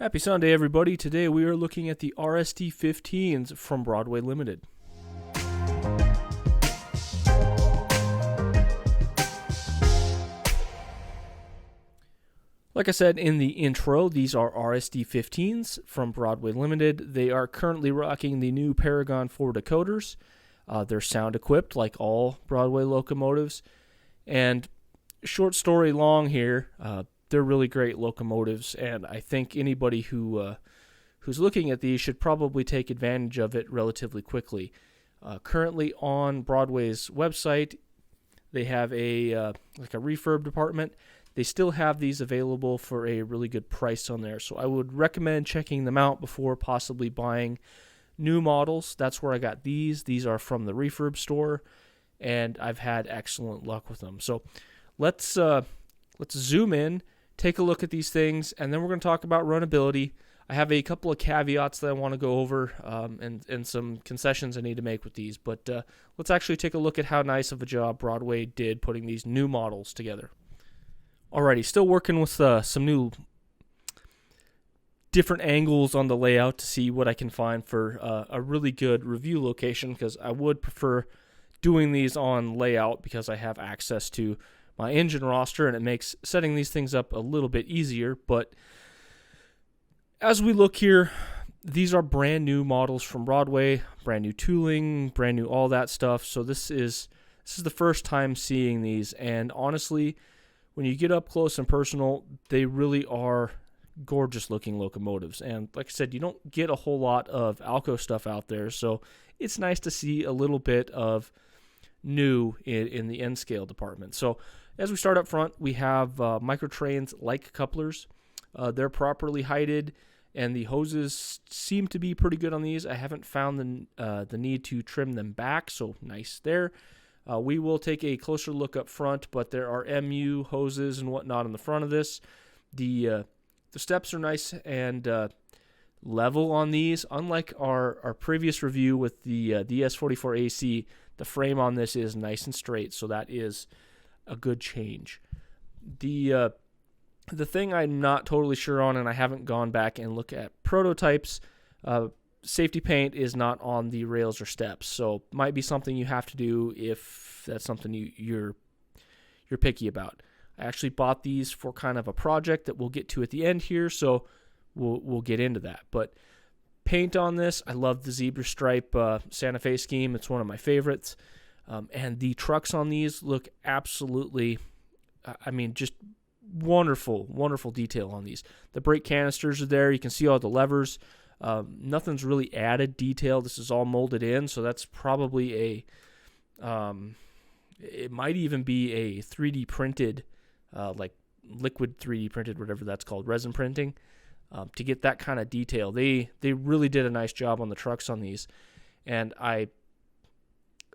Happy Sunday, everybody. Today we are looking at the RSD 15s from Broadway Limited. Like I said in the intro, these are RSD 15s from Broadway Limited. They are currently rocking the new Paragon 4 decoders. They're sound equipped like all Broadway locomotives. And short story long here, they're really great locomotives, and I think anybody who's looking at these should probably take advantage of it relatively quickly. Currently on Broadway's website, they have a refurb department. They still have these available for a really good price on there, so I would recommend checking them out before possibly buying new models. That's where I got these. These are from the refurb store, and I've had excellent luck with them. So let's zoom in, take a look at these things, and then we're going to talk about runnability. I have a couple of caveats that I want to go over and some concessions I need to make with these, but let's actually take a look at how nice of a job Broadway did putting these new models together. Alrighty, still working with some new different angles on the layout to see what I can find for a really good review location, because I would prefer doing these on layout because I have access to my engine roster and it makes setting these things up a little bit easier. But as we look here, these are brand new models from Broadway, brand new tooling, brand new all that stuff. So this is the first time seeing these, and honestly, when you get up close and personal, they really are gorgeous looking locomotives. And like I said, you don't get a whole lot of Alco stuff out there, so it's nice to see a little bit of new in the end scale department. So as we start up front, we have microtrains like couplers. They're properly heighted, and the hoses seem to be pretty good on these. I haven't found the need to trim them back, so nice there. We will take a closer look up front, but there are MU hoses and whatnot on the front of this. The steps are nice and level on these. Unlike our previous review with the S44AC, the frame on this is nice and straight, so that is a good change. The thing I'm not totally sure on, and I haven't gone back and looked at prototypes, safety paint is not on the rails or steps, so might be something you have to do if that's something you're picky about. I actually bought these for kind of a project that we'll get to at the end here, so we'll get into that. But paint on this, I love the zebra stripe Santa Fe scheme. It's one of my favorites, and the trucks on these look absolutely, just wonderful detail on these. The brake canisters are there. You can see all the levers. Nothing's really added detail. This is all molded in, so that's probably it might even be a 3D printed, like liquid 3D printed, whatever that's called, resin printing, to get that kind of detail. They really did a nice job on the trucks on these, and I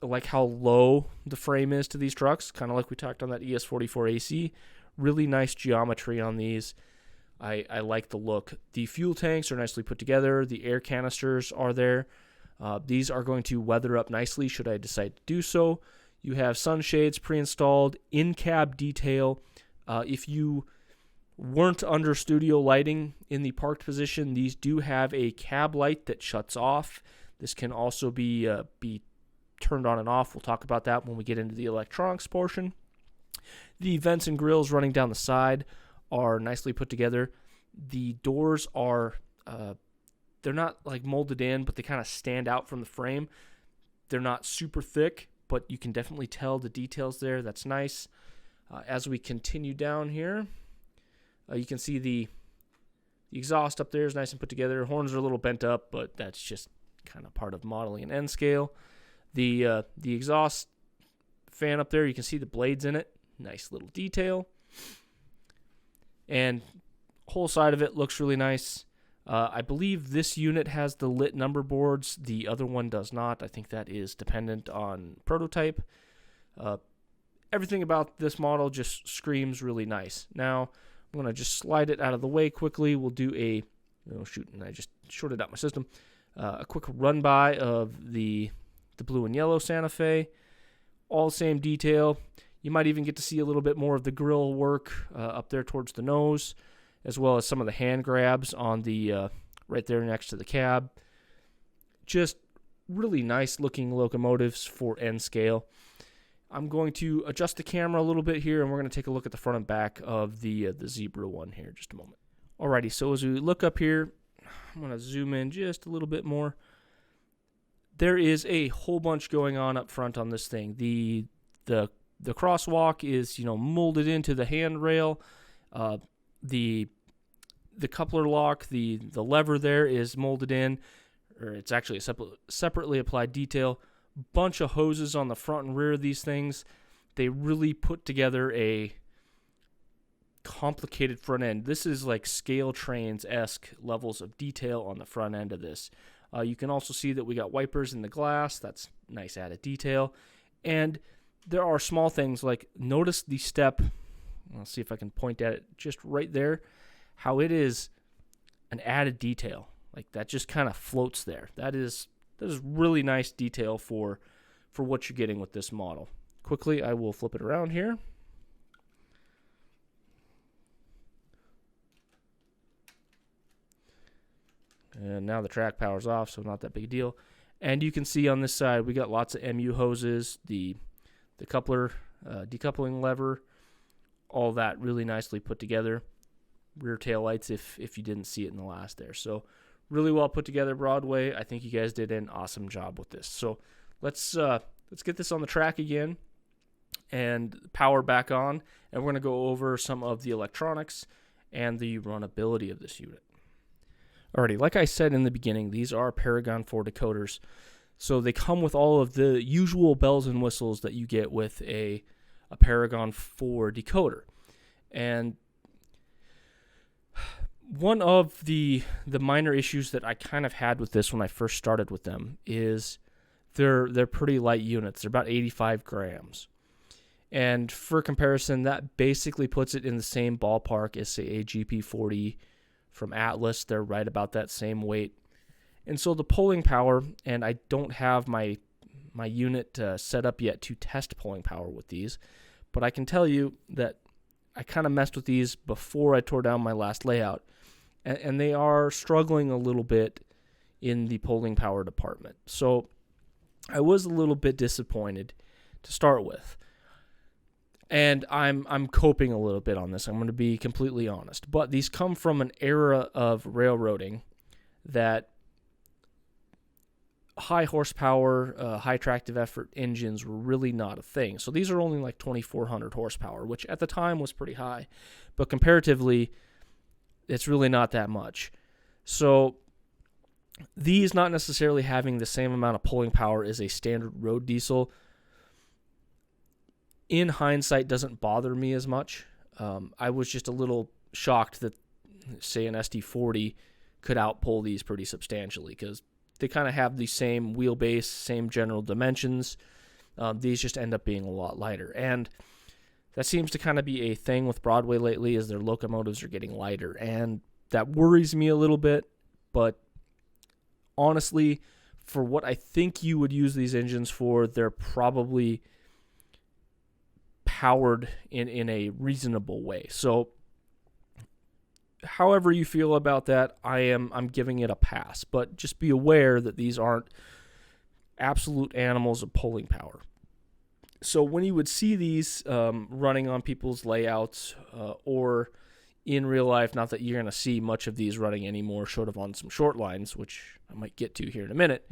like how low the frame is to these trucks, kind of like we talked on that ES44AC. Really nice geometry on these. I like the look. The fuel tanks are nicely put together. The air canisters are there. These are going to weather up nicely should I decide to do so. You have sunshades pre-installed, in-cab detail. If you weren't under studio lighting in the parked position, these do have a cab light that shuts off. This can also be turned on and off. We'll talk about that when we get into the electronics portion. The vents and grills running down the side are nicely put together. The doors are, they're not like molded in, but they kind of stand out from the frame. They're not super thick, but you can definitely tell the details there. That's nice. As we continue down here, you can see the exhaust up there is nice and put together. Horns are a little bent up, but that's just kind of part of modeling an N scale. The exhaust fan up there, you can see the blades in it. Nice little detail. And whole side of it looks really nice. I believe this unit has the lit number boards. The other one does not. I think that is dependent on prototype. Everything about this model just screams really nice. Now, I'm going to just slide it out of the way quickly. We'll do and I just shorted out my system. A quick run by of the blue and yellow Santa Fe. All the same detail. You might even get to see a little bit more of the grill work up there towards the nose. as well as some of the hand grabs on the right there next to the cab. Just really nice looking locomotives for N scale. I'm going to adjust the camera a little bit here, and we're going to take a look at the front and back of the Zebra one here in just a moment. Alrighty, so as we look up here, I'm going to zoom in just a little bit more. There is a whole bunch going on up front on this thing. The crosswalk is, molded into the handrail. The coupler lock, the lever there is molded in, or it's actually a separately applied detail. Bunch of hoses on the front and rear of these things. They really put together a complicated front end. This is like scale trains-esque levels of detail on the front end of this. You can also see that we got wipers in the glass. That's nice added detail. And there are small things like, notice the step. I'll see if I can point at it just right there. How it is an added detail. Like that just kind of floats there. That is really nice detail for what you're getting with this model. Quickly, I will flip it around here. And now the track power's off, so not that big a deal. And you can see on this side, we got lots of MU hoses, the coupler, decoupling lever, all that really nicely put together. Rear tail lights if you didn't see it in the last there. So really well put together, Broadway. I think you guys did an awesome job with this. So let's get this on the track again and power back on, and we're going to go over some of the electronics and the runnability of this unit. Alrighty, like I said in the beginning, these are Paragon 4 decoders. So they come with all of the usual bells and whistles that you get with a Paragon 4 decoder. And one of the minor issues that I kind of had with this when I first started with them is they're pretty light units. They're about 85 grams. And for comparison, that basically puts it in the same ballpark as, say, a GP40 from Atlas. They're right about that same weight. And so the pulling power, and I don't have my unit set up yet to test pulling power with these, but I can tell you that I kind of messed with these before I tore down my last layout, and they are struggling a little bit in the pulling power department. So I was a little bit disappointed to start with. And I'm coping a little bit on this. I'm going to be completely honest. But these come from an era of railroading that high horsepower, high tractive effort engines were really not a thing. So these are only like 2,400 horsepower, which at the time was pretty high. But comparatively, it's really not that much. So these not necessarily having the same amount of pulling power as a standard road diesel, in hindsight, doesn't bother me as much. I was just a little shocked that, say, an SD40 could outpull these pretty substantially because they kind of have the same wheelbase, same general dimensions. These just end up being a lot lighter. And that seems to kind of be a thing with Broadway lately, is their locomotives are getting lighter. And that worries me a little bit. But honestly, for what I think you would use these engines for, they're probably powered in a reasonable way. So however you feel about that, I'm giving it a pass. But just be aware that these aren't absolute animals of pulling power. So when you would see these running on people's layouts or in real life, not that you're going to see much of these running anymore, short of on some short lines, which I might get to here in a minute,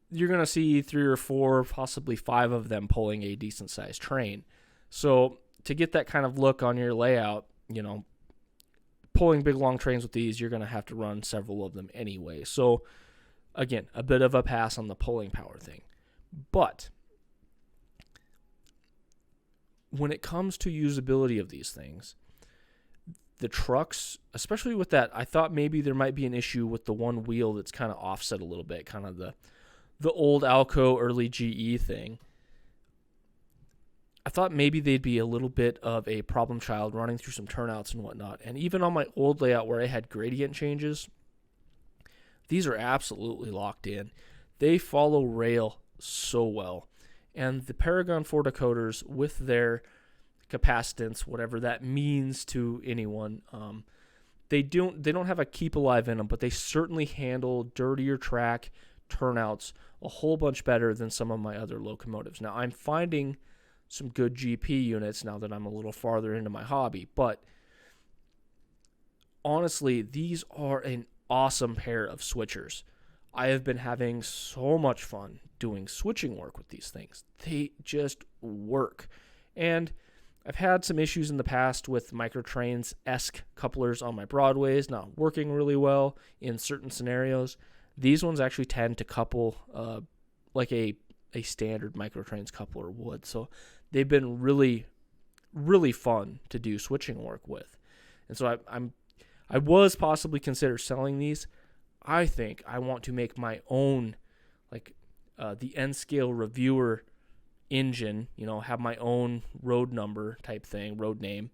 you're going to see 3 or 4, possibly 5 of them pulling a decent-sized train. So to get that kind of look on your layout, pulling big, long trains with these, you're going to have to run several of them anyway. So, again, a bit of a pass on the pulling power thing. But when it comes to usability of these things, the trucks, especially with that, I thought maybe there might be an issue with the one wheel that's kind of offset a little bit, kind of the old Alco early GE thing. I thought maybe they'd be a little bit of a problem child running through some turnouts and whatnot. And even on my old layout where I had gradient changes, these are absolutely locked in. They follow rail so well. And the Paragon 4 decoders with their capacitance, whatever that means to anyone. They don't have a keep alive in them, but they certainly handle dirtier track turnouts a whole bunch better than some of my other locomotives. Now, I'm finding some good GP units now that I'm a little farther into my hobby, but honestly, these are an awesome pair of switchers. I have been having so much fun doing switching work with these things. They just work. And I've had some issues in the past with microtrains-esque couplers on my Broadways not working really well in certain scenarios. These ones actually tend to couple like a standard microtrains coupler would. So they've been really, really fun to do switching work with. And so I was possibly consider selling these. I think I want to make my own, like the N-scale reviewer engine, have my own road number type thing, road name,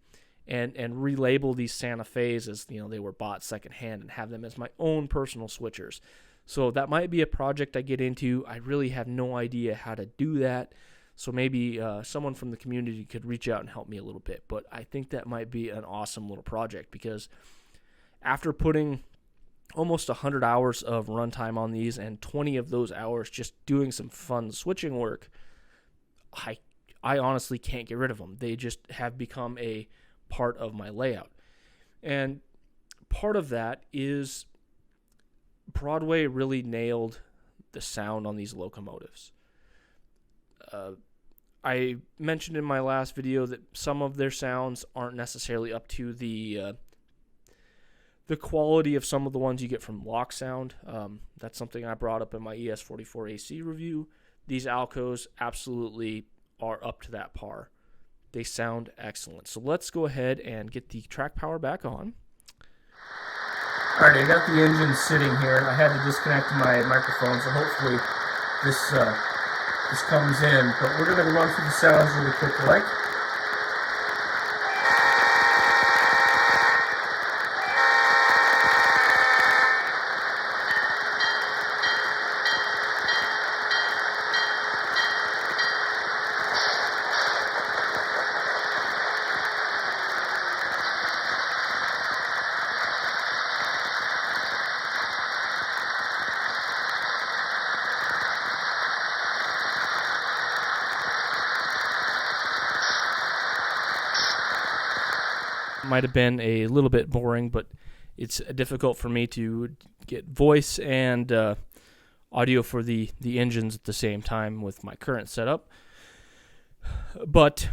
and relabel these Santa Fe's as, they were bought secondhand and have them as my own personal switchers. So that might be a project I get into. I really have no idea how to do that. So maybe someone from the community could reach out and help me a little bit. But I think that might be an awesome little project, because after putting almost 100 hours of runtime on these and 20 of those hours just doing some fun switching work, I honestly can't get rid of them. They just have become a part of my layout. And part of that is Broadway really nailed the sound on these locomotives. I mentioned in my last video that some of their sounds aren't necessarily up to the quality of some of the ones you get from Lock Sound. That's something I brought up in my ES44AC review. These Alcos absolutely are up to that par. They sound excellent. So let's go ahead and get the track power back on. Alright, I got the engine sitting here. I had to disconnect my microphone, so hopefully this comes in. But we're going to run through the sounds really quick, like. Might have been a little bit boring, but it's difficult for me to get voice and audio for the engines at the same time with my current setup. But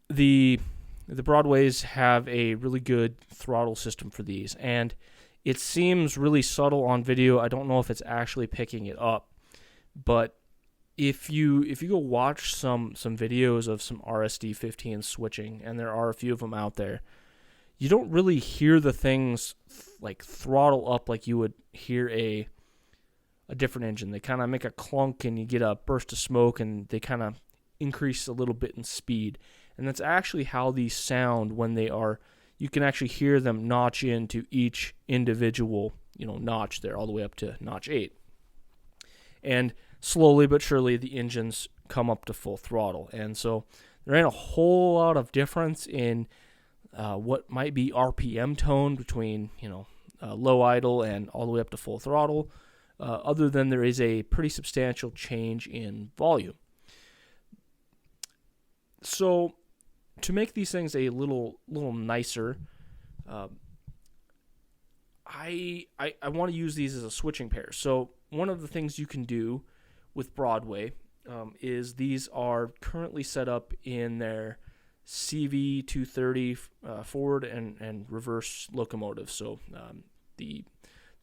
the Broadways have a really good throttle system for these, and it seems really subtle on video. I don't know if it's actually picking it up, but if you go watch some videos of some RSD 15 switching, and there are a few of them out there, you don't really hear the things like throttle up like you would hear a different engine. They kind of make a clunk and you get a burst of smoke, and they kind of increase a little bit in speed. And that's actually how these sound when they are, you can actually hear them notch into each individual, notch there all the way up to notch 8. And slowly but surely the engines come up to full throttle. And so there ain't a whole lot of difference in what might be RPM tone between, low idle and all the way up to full throttle, other than there is a pretty substantial change in volume. So to make these things a little nicer, I want to use these as a switching pair. So one of the things you can do with Broadway is these are currently set up in their CV230 forward and reverse locomotives. So the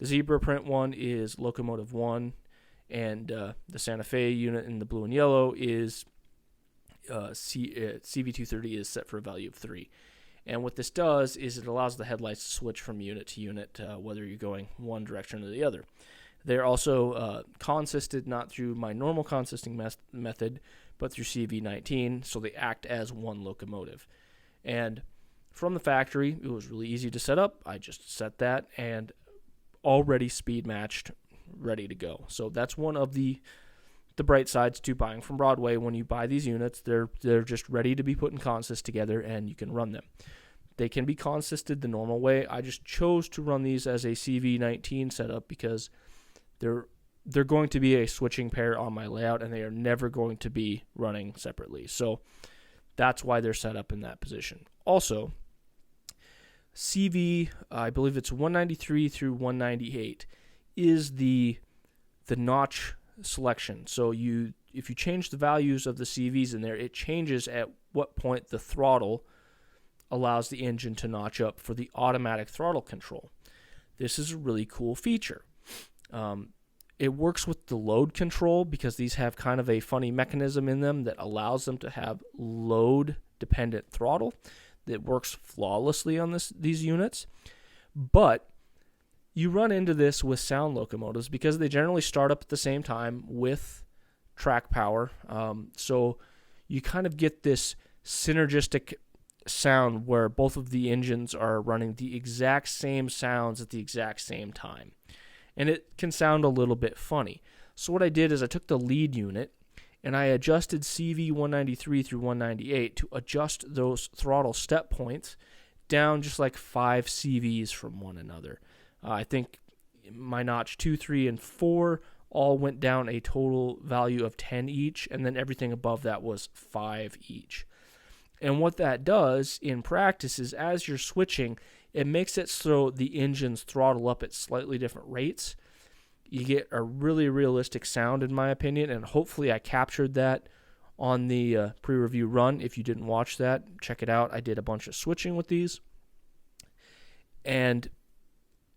zebra print one is locomotive 1, and the Santa Fe unit in the blue and yellow is CV230 is set for a value of 3. And what this does is it allows the headlights to switch from unit to unit, whether you're going one direction or the other. They're also consisted not through my normal consisting method, but through CV19, so they act as one locomotive. And from the factory, it was really easy to set up. I just set that and already speed matched, ready to go. So that's one of the the bright sides to buying from Broadway. When you buy these units, they're just ready to be put in consist together, and you can run them. They can be consisted the normal way. I just chose to run these as a CV19 setup because they're going to be a switching pair on my layout, and they are never going to be running separately. So that's why they're set up in that position. Also, CV, I believe it's 193 through 198, is the notch selection. So if you change the values of the CVs in there, it changes at what point the throttle allows the engine to notch up for the automatic throttle control. This is a really cool feature. It works with the load control because these have kind of a funny mechanism in them that allows them to have load-dependent throttle that works flawlessly on these units. But you run into this with sound locomotives because they generally start up at the same time with track power. So you kind of get this synergistic sound where both of the engines are running the exact same sounds at the exact same time. And it can sound a little bit funny. So what I did is I took the lead unit and I adjusted CV 193 through 198 to adjust those throttle step points down just like 5 CVs from one another. I think my notch 2, 3, and 4 all went down a total value of 10 each, and then everything above that was 5 each. And what that does in practice is as you're switching, it makes it so the engines throttle up at slightly different rates. You get a really realistic sound, in my opinion, and hopefully I captured that on the pre-review run. If you didn't watch that, check it out. I did a bunch of switching with these, and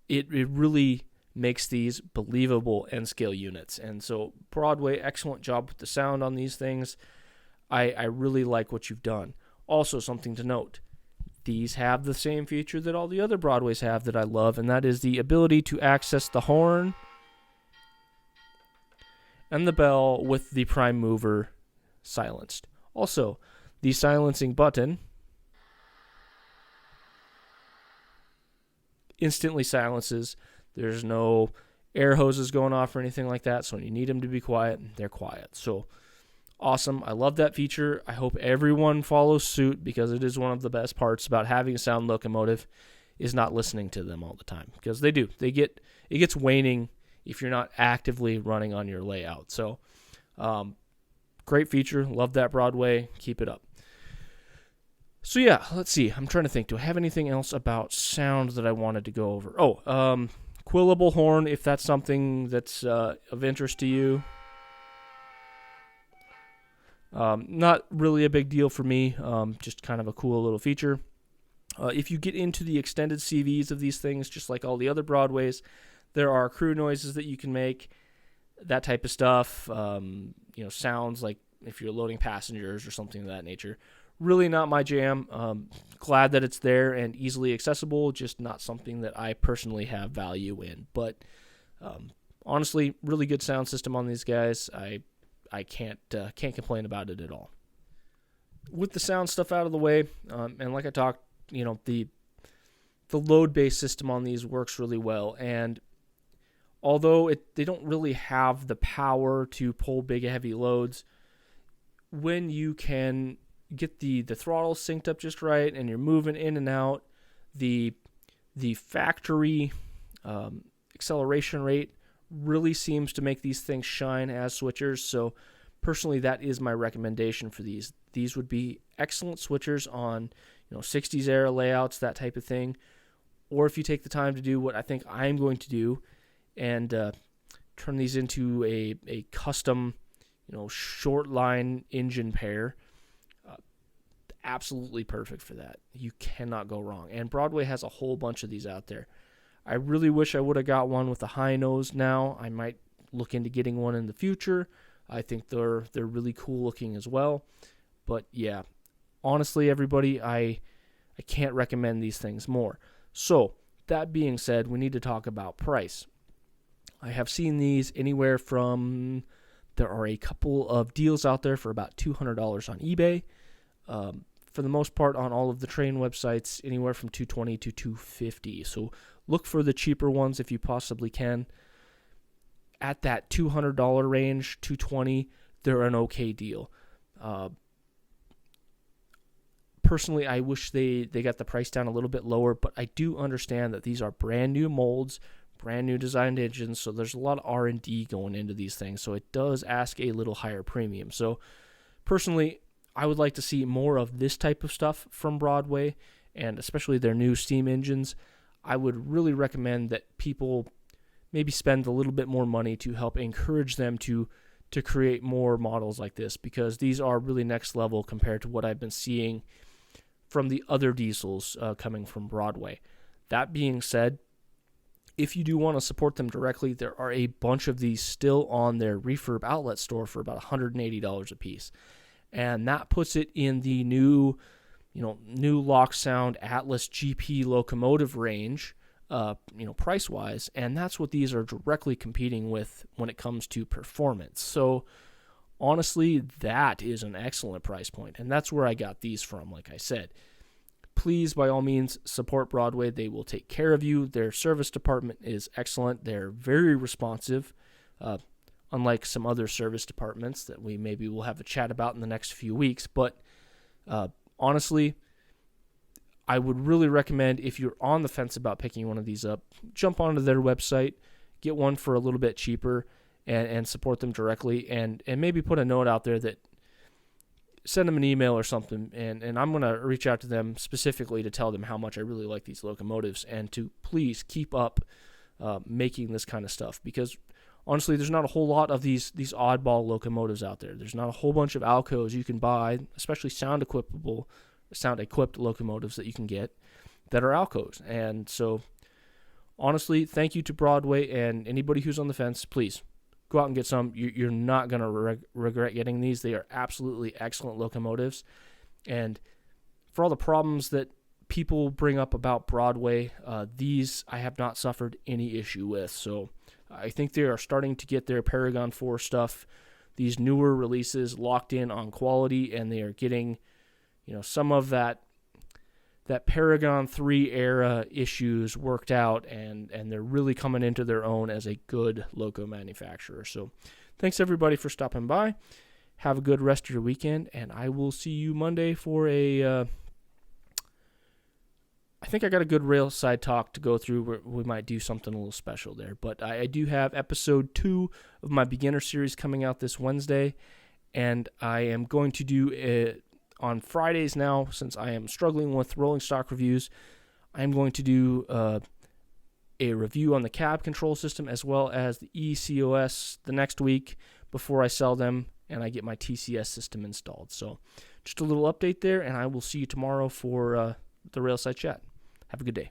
it really makes these believable N-scale units. And so Broadway, excellent job with the sound on these things. I really like what you've done. Also, something to note, these have the same feature that all the other Broadways have that I love, and that is the ability to access the horn and the bell with the prime mover silenced. Also, the silencing button instantly silences. There's no air hoses going off or anything like that, so when you need them to be quiet, they're quiet. So awesome. I love that feature. I hope everyone follows suit because it is one of the best parts about having a sound locomotive is not listening to them all the time, because they do. It gets waning if you're not actively running on your layout. So great feature. Love that, Broadway. Keep it up. So yeah, let's see. I'm trying to think. Do I have anything else about sound that I wanted to go over? Quillable horn, if that's something that's of interest to you. Not really a big deal for me, just kind of a cool little feature. If you get into the extended CVs of these things, just like all the other Broadways, there are crew noises that you can make, that type of stuff, sounds like if you're loading passengers or something of that nature. Really not my jam. Glad that it's there and easily accessible, just not something that I personally have value in. But honestly, really good sound system on these guys. I can't complain about it at all. With the sound stuff out of the way, and like I talked, the load-based system on these works really well. And although they don't really have the power to pull big, heavy loads, when you can get the throttle synced up just right and you're moving in and out, the factory acceleration rate really seems to make these things shine as switchers. So personally, that is my recommendation for these. These would be excellent switchers on 60s era layouts, that type of thing. Or if you take the time to do what I think I'm going to do and turn these into a custom short line engine pair, absolutely perfect for that. You cannot go wrong. And Broadway has a whole bunch of these out there. I really wish I would have got one with a high nose now. I might look into getting one in the future. I think they're really cool looking as well. But yeah, honestly, everybody, I can't recommend these things more. So that being said, we need to talk about price. I have seen these anywhere from, there are a couple of deals out there for about $200 on eBay. For the most part, on all of the train websites, anywhere from $220 to $250. So look for the cheaper ones if you possibly can. at that $200 range, $220, they're an okay deal. Personally, I wish they got the price down a little bit lower, but I do understand that these are brand new molds, brand new designed engines, so there's a lot of R&D going into these things, so it does ask a little higher premium. So personally, I would like to see more of this type of stuff from Broadway, and especially their new steam engines. I would really recommend that people maybe spend a little bit more money to help encourage them to create more models like this, because these are really next level compared to what I've been seeing from the other diesels coming from Broadway. That being said, if you do want to support them directly, there are a bunch of these still on their refurb outlet store for about $180 a piece. And that puts it in the new Lock Sound Atlas GP locomotive range, price-wise, and that's what these are directly competing with when it comes to performance. So honestly, that is an excellent price point, and that's where I got these from, like I said. Please, by all means, support Broadway. They will take care of you. Their service department is excellent. They're very responsive, unlike some other service departments that we maybe will have a chat about in the next few weeks. But honestly, I would really recommend, if you're on the fence about picking one of these up, jump onto their website, get one for a little bit cheaper, and support them directly, and maybe put a note out there that send them an email or something, and I'm going to reach out to them specifically to tell them how much I really like these locomotives, and to please keep up making this kind of stuff, because honestly, there's not a whole lot of these oddball locomotives out there. There's not a whole bunch of Alcos you can buy, especially sound-equipped locomotives that you can get that are Alcos. And so, honestly, thank you to Broadway, and anybody who's on the fence, please go out and get some. You're not going to regret getting these. They are absolutely excellent locomotives. And for all the problems that people bring up about Broadway, these I have not suffered any issue with. So I think they are starting to get their Paragon 4 stuff, these newer releases, locked in on quality, and they are getting some of that Paragon 3 era issues worked out, and they're really coming into their own as a good loco manufacturer. So thanks everybody for stopping by. Have a good rest of your weekend, and I will see you Monday for I think I got a good rail side talk to go through. We might do something a little special there, but I do have episode 2 of my beginner series coming out this Wednesday, and I am going to do on Fridays now, since I am struggling with rolling stock reviews. I'm going to do a review on the cab control system as well as the ECOS the next week before I sell them and I get my TCS system installed. So just a little update there, and I will see you tomorrow for the Railside Chat. Have a good day.